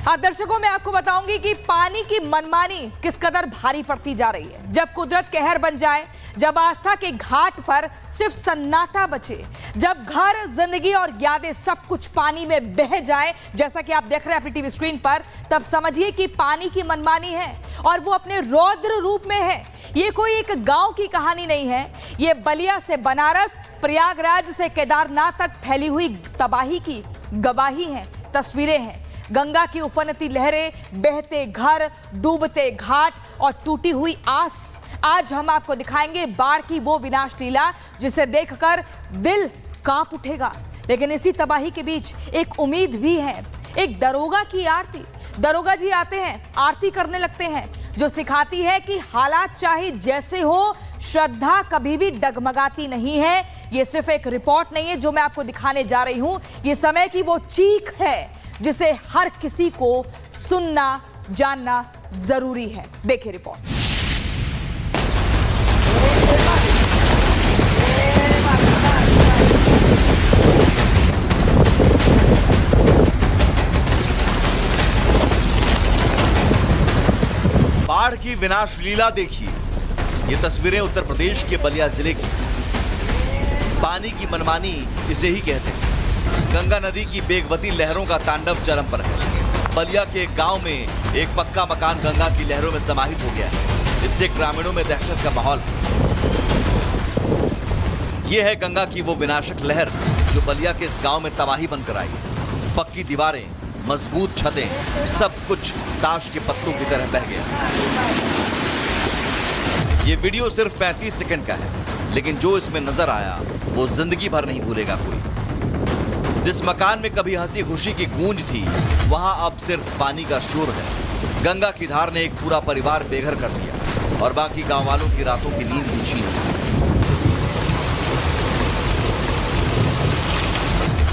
हाँ दर्शकों, मैं आपको बताऊंगी कि पानी की मनमानी किस कदर भारी पड़ती जा रही है। जब कुदरत कहर बन जाए, जब आस्था के घाट पर सिर्फ सन्नाटा बचे, जब घर, जिंदगी और यादें सब कुछ पानी में बह जाए, जैसा कि आप देख रहे हैं अपनी टीवी स्क्रीन पर, तब समझिए कि पानी की मनमानी है और वो अपने रौद्र रूप में है। ये कोई एक गांव की कहानी नहीं है, ये बलिया से बनारस, प्रयागराज से केदारनाथ तक फैली हुई तबाही की गवाही है, तस्वीरें हैं। गंगा की उफनती लहरें, बहते घर, डूबते घाट और टूटी हुई आस। आज हम आपको दिखाएंगे बाढ़ की वो विनाश लीला जिसे देखकर दिल कांप उठेगा। लेकिन इसी तबाही के बीच एक उम्मीद भी है, एक दरोगा की आरती। दरोगा जी आते हैं, आरती करने लगते हैं, जो सिखाती है कि हालात चाहे जैसे हो, श्रद्धा कभी भी डगमगाती नहीं है। ये सिर्फ एक रिपोर्ट नहीं है जो मैं आपको दिखाने जा रही हूं, ये समय की वो चीख है जिसे हर किसी को सुनना, जानना जरूरी है। देखिए रिपोर्ट। बाढ़ की विनाश लीला देखिए। ये तस्वीरें उत्तर प्रदेश के बलिया जिले की। पानी की मनमानी इसे ही कहते हैं। गंगा नदी की बेगवती लहरों का तांडव चरम पर है। बलिया के एक गांव में एक पक्का मकान गंगा की लहरों में समाहित हो गया है। इससे ग्रामीणों में दहशत का माहौल है। यह है गंगा की वो विनाशक लहर जो बलिया के इस गांव में तबाही बनकर आई। पक्की दीवारें, मजबूत छतें, सब कुछ ताश के पत्तों की तरह बह गया। ये वीडियो सिर्फ 35 सेकंड का है, लेकिन जो इसमें नजर आया वो जिंदगी भर नहीं भूलेगा कोई। जिस मकान में कभी हंसी खुशी की गूंज थी, वहां अब सिर्फ पानी का शोर है। गंगा की धार ने एक पूरा परिवार बेघर कर दिया और बाकी गांव वालों की रातों की नींद भी छीन ली।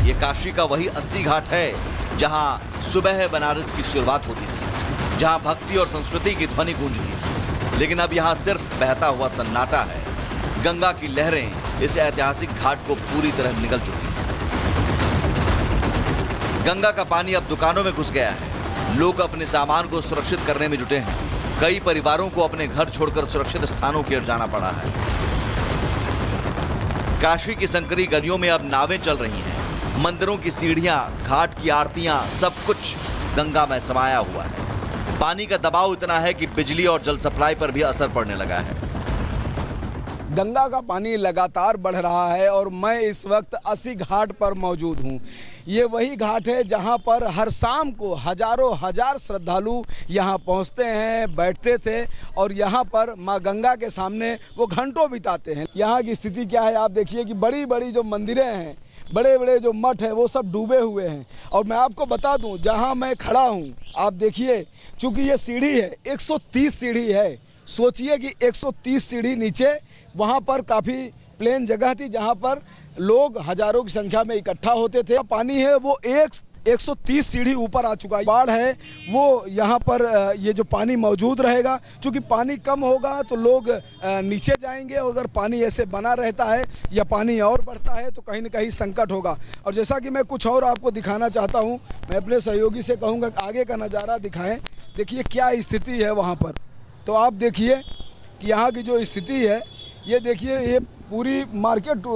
ये काशी का वही 80 घाट है जहां सुबह बनारस की शुरुआत होती थी, जहां भक्ति और संस्कृति की ध्वनि गूंजती थी। लेकिन अब यहां सिर्फ बहता हुआ सन्नाटा है। गंगा की लहरें इस ऐतिहासिक घाट को पूरी तरह निगल चुकी हैं। गंगा का पानी अब दुकानों में घुस गया है। लोग अपने सामान को सुरक्षित करने में जुटे हैं। कई परिवारों को अपने घर छोड़कर सुरक्षित स्थानों की ओर जाना पड़ा है। काशी की संकरी गलियों में अब नावें चल रही हैं। मंदिरों की सीढ़ियां, घाट की आरतियां, सब कुछ गंगा में समाया हुआ है। पानी का दबाव इतना है कि बिजली और जल सप्लाई पर भी असर पड़ने लगा है। गंगा का पानी लगातार बढ़ रहा है और मैं इस वक्त 80 घाट पर मौजूद हूँ। ये वही घाट है जहाँ पर हर शाम को हजारों हजार श्रद्धालु यहाँ पहुँचते हैं, बैठते थे और यहाँ पर माँ गंगा के सामने वो घंटों बिताते हैं। यहाँ की स्थिति क्या है आप देखिए कि बड़ी बड़ी जो मंदिरें हैं, बड़े बड़े जो मठ हैं, वो सब डूबे हुए हैं। और मैं आपको बता दूं, जहां मैं खड़ा हूं आप देखिए, चूंकि ये सीढ़ी है 130 सीढ़ी है। सोचिए कि 130 सीढ़ी नीचे, वहां पर काफ़ी प्लेन जगह थी जहां पर लोग हजारों की संख्या में इकट्ठा होते थे। पानी है वो 130 सीढ़ी ऊपर आ चुका है। बाढ़ है वो यहाँ पर ये जो पानी मौजूद रहेगा, क्योंकि पानी कम होगा तो लोग नीचे जाएंगे। अगर पानी ऐसे बना रहता है या पानी और बढ़ता है तो कहीं न कहीं संकट होगा। और जैसा कि मैं कुछ और आपको दिखाना चाहता हूँ, मैं अपने सहयोगी से कहूँगा आगे का नज़ारा दिखाएं। देखिए क्या स्थिति है वहाँ पर। तो आप देखिए कि यहाँ की जो स्थिति है, ये देखिए, ये पूरी मार्केट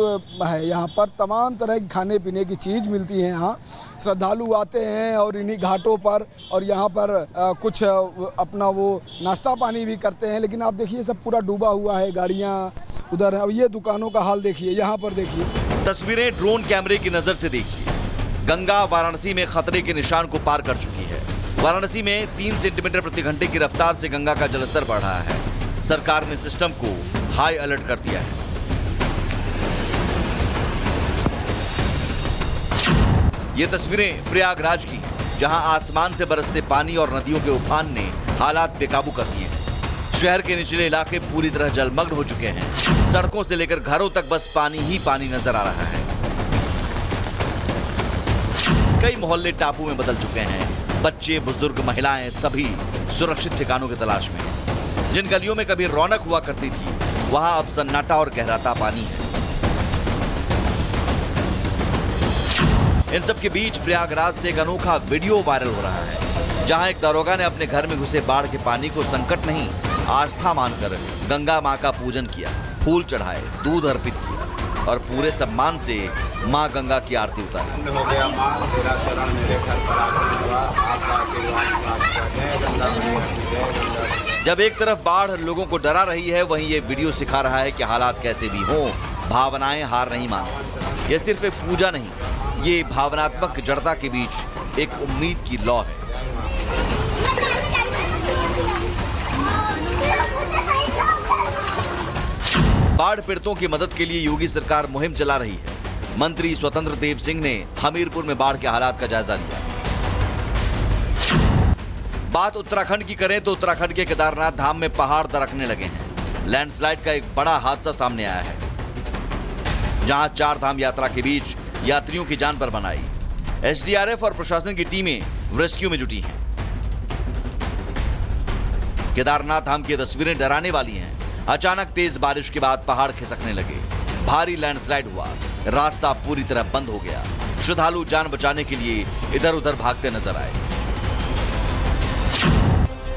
है। यहाँ पर तमाम तरह की खाने पीने की चीज़ मिलती है। यहाँ श्रद्धालु आते हैं और इन्हीं घाटों पर और यहाँ पर कुछ अपना वो नाश्ता पानी भी करते हैं। लेकिन आप देखिए सब पूरा डूबा हुआ है, गाड़ियाँ उधर है। अब ये दुकानों का हाल देखिए, यहाँ पर देखिए। तस्वीरें ड्रोन कैमरे की नजर से देखिए। गंगा वाराणसी में खतरे के निशान को पार कर चुकी है। वाराणसी में 3 सेंटीमीटर प्रति घंटे की रफ्तार से गंगा का जलस्तर बढ़ रहा है। सरकार ने सिस्टम को हाई अलर्ट कर दिया है। ये तस्वीरें प्रयागराज की, जहां आसमान से बरसते पानी और नदियों के उफान ने हालात बेकाबू कर दिए हैं। शहर के निचले इलाके पूरी तरह जलमग्न हो चुके हैं। सड़कों से लेकर घरों तक बस पानी ही पानी नजर आ रहा है। कई मोहल्ले टापू में बदल चुके हैं। बच्चे, बुजुर्ग, महिलाएं सभी सुरक्षित ठिकानों की तलाश में हैं। जिन गलियों में कभी रौनक हुआ करती थी, वहां अब सन्नाटा और गहराता पानी है। इन सब के बीच प्रयागराज से एक अनोखा वीडियो वायरल हो रहा है। जहां एक दरोगा ने अपने घर में घुसे बाढ़ के पानी को संकट नहीं, आस्था मानकर गंगा मां का पूजन किया, फूल चढ़ाए, दूध अर्पित किया और पूरे सम्मान से मां गंगा की आरती उतारी। जब एक तरफ बाढ़ लोगों को डरा रही है, वहीं ये वीडियो सिखा रहा है कि हालात कैसे भी हों, भावनाएं हार नहीं मानती। ये सिर्फ एक पूजा नहीं, ये भावनात्मक जड़ता के बीच एक उम्मीद की लौ है। बाढ़ पीड़ितों की मदद के लिए योगी सरकार मुहिम चला रही है। मंत्री स्वतंत्र देव सिंह ने हमीरपुर में बाढ़ के हालात का जायजा लिया। बात उत्तराखंड की करें तो उत्तराखंड के केदारनाथ धाम में पहाड़ दरकने लगे हैं। लैंडस्लाइड का एक बड़ा हादसा सामने आया है, जहां 4 धाम यात्रा के बीच यात्रियों की जान पर बन आई। एसडीआरएफ और प्रशासन की टीमें रेस्क्यू में जुटी हैं। केदारनाथ धाम की तस्वीरें डराने वाली हैं। अचानक तेज बारिश के बाद पहाड़ खिसकने लगे, भारी लैंडस्लाइड हुआ, रास्ता पूरी तरह बंद हो गया। श्रद्धालु जान बचाने के लिए इधर उधर भागते नजर आए।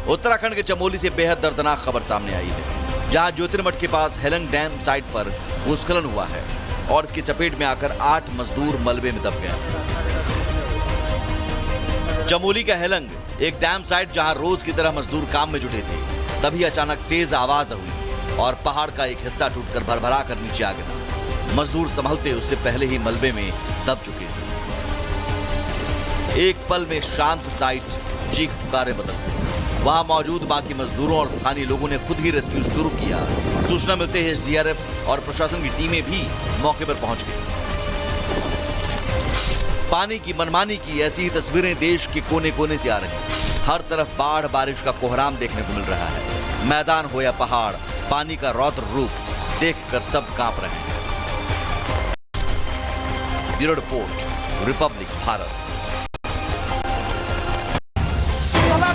उत्तराखंड के चमोली से बेहद दर्दनाक खबर सामने आई है, जहां ज्योतिर्मठ के पास हेलंग डैम साइट पर भूस्खलन हुआ है और इसकी चपेट में आकर 8 मजदूर मलबे में दब गए। चमोली का हेलंग एक डैम साइट जहां रोज की तरह मजदूर काम में जुटे थे, तभी अचानक तेज आवाज हुई और पहाड़ का एक हिस्सा टूटकर भरभरा कर नीचे आ गिरा। मजदूर संभलते उससे पहले ही मलबे में दब चुके थे। एक पल में शांत साइट चीख पुकारे बदल गई। वहां मौजूद बाकी मजदूरों और स्थानीय लोगों ने खुद ही रेस्क्यू शुरू किया। सूचना मिलते ही एसडीआरएफ और प्रशासन की टीमें भी मौके पर पहुंच गई। पानी की मनमानी की ऐसी ही तस्वीरें देश के कोने कोने से आ रही हैं। हर तरफ बाढ़ बारिश का कोहराम देखने को मिल रहा है। मैदान हो या पहाड़, पानी का रौद्र रूप देखकर सब कांप रहे हैं। Bureau report, Republic Bharat.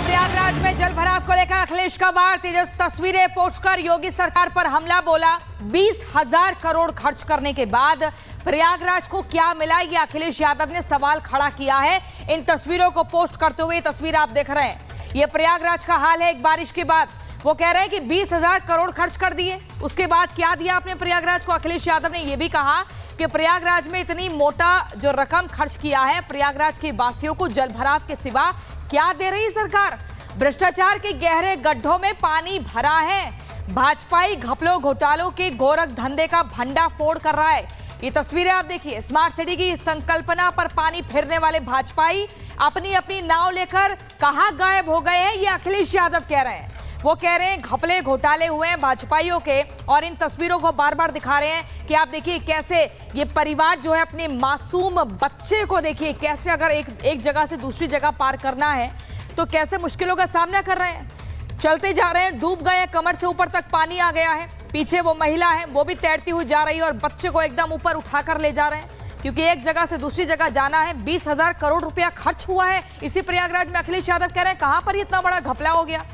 Prayagraj में जल भराव को लेकर अखिलेश का वार, तेजस तस्वीरें पोस्ट कर योगी सरकार पर हमला बोला। 20,000 करोड़ खर्च करने के बाद प्रयागराज को क्या मिला, ये अखिलेश यादव ने सवाल खड़ा किया है। इन तस्वीरों को पोस्ट करते हुए तस्वीर आप देख रहे हैं, ये प्रयागराज का हाल है एक बारिश के बाद। वो कह रहे हैं कि 20,000 करोड़ खर्च कर दिए, उसके बाद क्या दिया आपने प्रयागराज को। अखिलेश यादव ने यह भी कहा कि प्रयागराज में इतनी मोटा जो रकम खर्च किया है, प्रयागराज के वासियों को जल भराव के सिवा क्या दे रही सरकार। भ्रष्टाचार के गहरे गड्ढों में पानी भरा है। भाजपाई घपलों घोटालों के गोरख धंधे का भंडाफोड़ कर रहा है। ये तस्वीरें आप देखिए, स्मार्ट सिटी की संकल्पना पर पानी फेरने वाले भाजपाई अपनी अपनी नाव लेकर कहां गायब हो गए हैं, ये अखिलेश यादव कह रहे हैं। वो कह रहे हैं घपले घोटाले हुए हैं भाजपाइयों के, और इन तस्वीरों को बार बार दिखा रहे हैं कि आप देखिए कैसे ये परिवार जो है अपने मासूम बच्चे को देखिए कैसे अगर एक जगह से दूसरी जगह पार करना है तो कैसे मुश्किलों का सामना कर रहे हैं। चलते जा रहे हैं, डूब गए, कमर से ऊपर तक पानी आ गया है। पीछे वो महिला है, वो भी तैरती हुई जा रही है और बच्चे को एकदम ऊपर उठाकर ले जा रहे हैं, क्योंकि एक जगह से दूसरी जगह जाना है। 20,000 करोड़ रुपया खर्च हुआ है इसी प्रयागराज में। अखिलेश यादव कह रहे हैं कहां पर इतना बड़ा घपला हो गया।